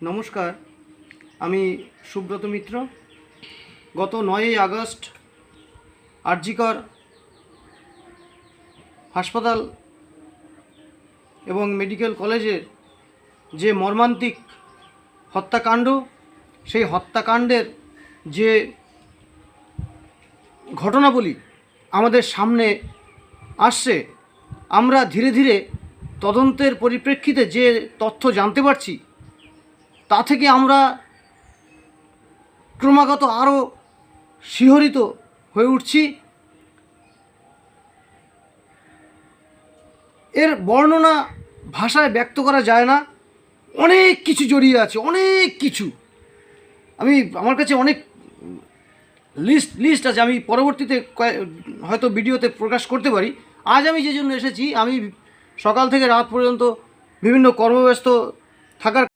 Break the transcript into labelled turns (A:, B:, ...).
A: নমস্কার, আমি সুব্রত মিত্র। গত 9ই আগস্ট আরজিকর হাসপাতাল এবং মেডিকেল কলেজের যে মর্মান্তিক হত্যাকাণ্ড, সেই হত্যাকাণ্ডের যে ঘটনাবলী আমাদের সামনে আসছে, আমরা ধীরে ধীরে তদন্তের পরিপ্রেক্ষিতে যে তথ্য জানতে পারছি, তা থেকে আমরা ক্রমাগত আরও শিহরিত হয়ে উঠছি। এর বর্ণনা ভাষায় ব্যক্ত করা যায় না, অনেক কিছু জড়িয়ে আছে, অনেক কিছু। আমার কাছে অনেক লিস্ট আছে, আমি পরবর্তীতে হয়তো ভিডিওতে প্রকাশ করতে পারি। আজ আমি যে জন্য এসেছি, আমি সকাল থেকে রাত পর্যন্ত বিভিন্ন কর্মব্যস্ত থাকার